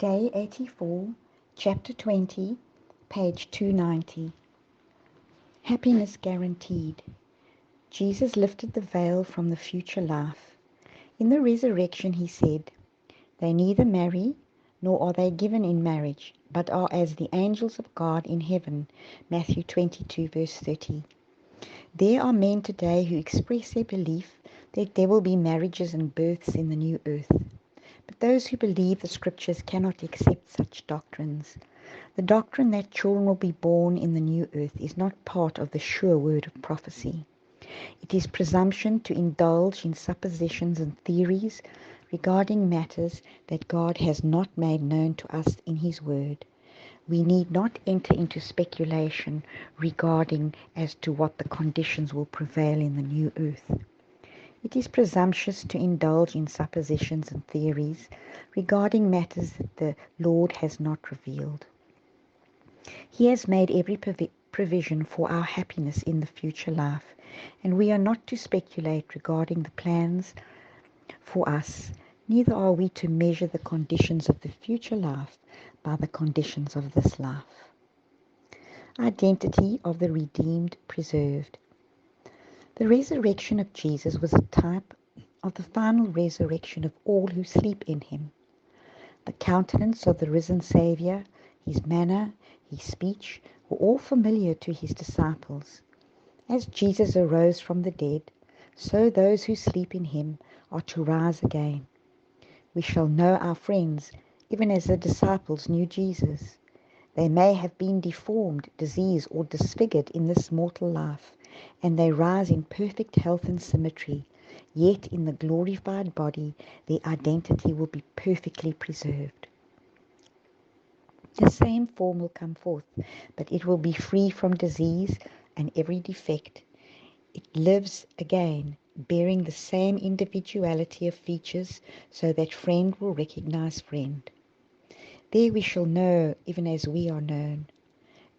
Day 84, Chapter 20, page 290. Happiness guaranteed. Jesus lifted the veil from the future life. In the resurrection he said, "They neither marry, nor are they given in marriage, but are as the angels of God in heaven." Matthew 22, verse 30. There are men today who express their belief that there will be marriages and births in the new earth. But those who believe the scriptures cannot accept such doctrines. The doctrine that children will be born in the new earth is not part of the sure word of prophecy. It is presumption to indulge in suppositions and theories regarding matters that God has not made known to us in his word. We need not enter into speculation regarding as to what the conditions will prevail in the new earth. It is presumptuous to indulge in suppositions and theories regarding matters that the Lord has not revealed. He has made every provision for our happiness in the future life, and we are not to speculate regarding the plans for us, neither are we to measure the conditions of the future life by the conditions of this life. Identity of the redeemed preserved. The resurrection of Jesus was a type of the final resurrection of all who sleep in him. The countenance of the risen Saviour, his manner, his speech, were all familiar to his disciples. As Jesus arose from the dead, so those who sleep in him are to rise again. We shall know our friends, even as the disciples knew Jesus. They may have been deformed, diseased, or disfigured in this mortal life, and they rise in perfect health and symmetry, yet in the glorified body their identity will be perfectly preserved. The same form will come forth, but it will be free from disease and every defect. It lives again, bearing the same individuality of features, so that friend will recognize friend. There we shall know even as we are known.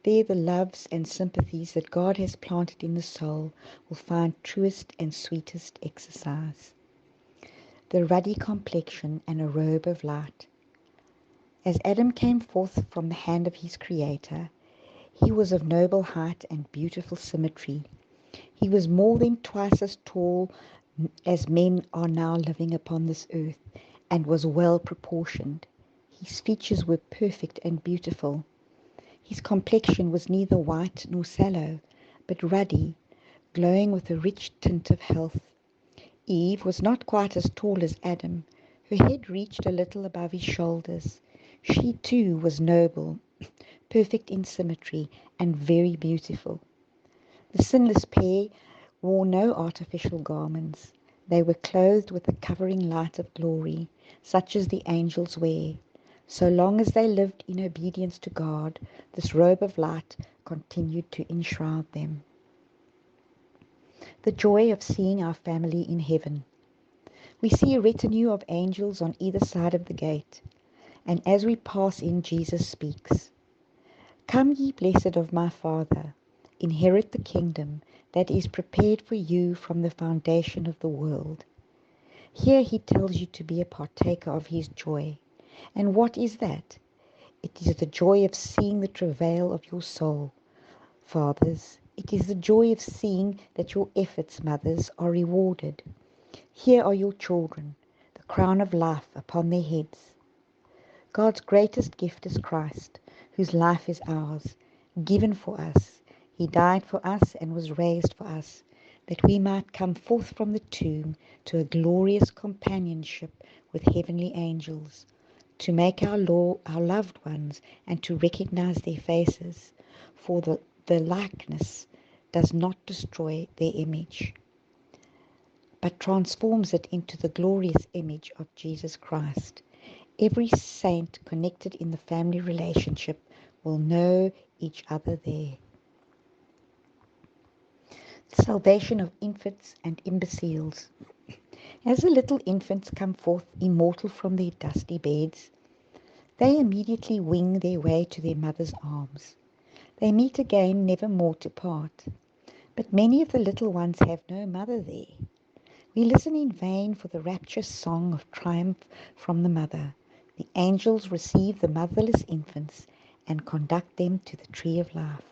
There the loves and sympathies that God has planted in the soul will find truest and sweetest exercise. The ruddy complexion and a robe of light. As Adam came forth from the hand of his Creator, he was of noble height and beautiful symmetry. He was more than twice as tall as men are now living upon this earth, and was well proportioned. His features were perfect and beautiful. His complexion was neither white nor sallow, but ruddy, glowing with a rich tint of health. Eve was not quite as tall as Adam. Her head reached a little above his shoulders. She too was noble, perfect in symmetry, and very beautiful. The sinless pair wore no artificial garments. They were clothed with the covering light of glory, such as the angels wear. So long as they lived in obedience to God, this robe of light continued to enshroud them. The joy of seeing our family in heaven. We see a retinue of angels on either side of the gate, and as we pass in, Jesus speaks, "Come ye blessed of my Father, inherit the kingdom that is prepared for you from the foundation of the world." Here he tells you to be a partaker of his joy. And what is that? It is the joy of seeing the travail of your soul, fathers. It is the joy of seeing that your efforts, mothers, are rewarded. Here are your children, the crown of life upon their heads. God's greatest gift is Christ, whose life is ours, given for us. He died for us and was raised for us, that we might come forth from the tomb to a glorious companionship with heavenly angels, to make our loved ones and to recognize their faces, for the likeness does not destroy their image, but transforms it into the glorious image of Jesus Christ. Every saint connected in the family relationship will know each other there. The salvation of infants and imbeciles. As the little infants come forth immortal from their dusty beds, they immediately wing their way to their mother's arms. They meet again, never more to part. But many of the little ones have no mother there. We listen in vain for the rapturous song of triumph from the mother. The angels receive the motherless infants and conduct them to the tree of life.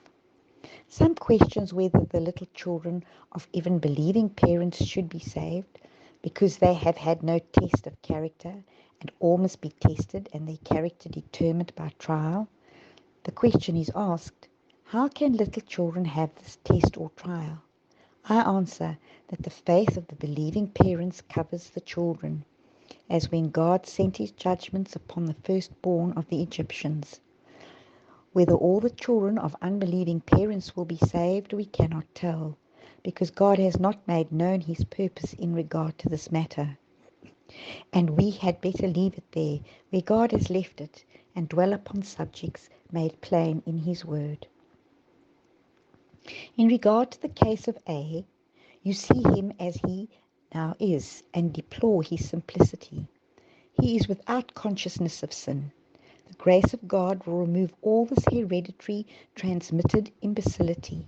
Some questions whether the little children of even believing parents should be saved because they have had no test of character and all must be tested and their character determined by trial. The question is asked, how can little children have this test or trial? I answer that the faith of the believing parents covers the children, as when God sent his judgments upon the firstborn of the Egyptians. Whether all the children of unbelieving parents will be saved, we cannot tell, because God has not made known his purpose in regard to this matter. And we had better leave it there, where God has left it, and dwell upon subjects made plain in his word. In regard to the case of A, you see him as he now is, and deplore his simplicity. He is without consciousness of sin. The grace of God will remove all this hereditary transmitted imbecility,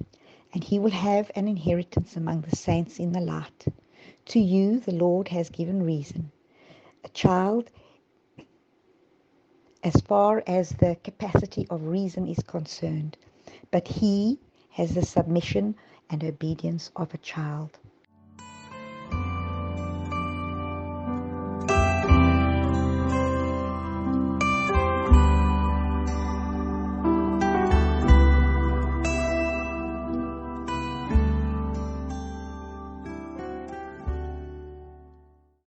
and he will have an inheritance among the saints in the light. To you the Lord has given reason, a child as far as the capacity of reason is concerned, but he has the submission and obedience of a child.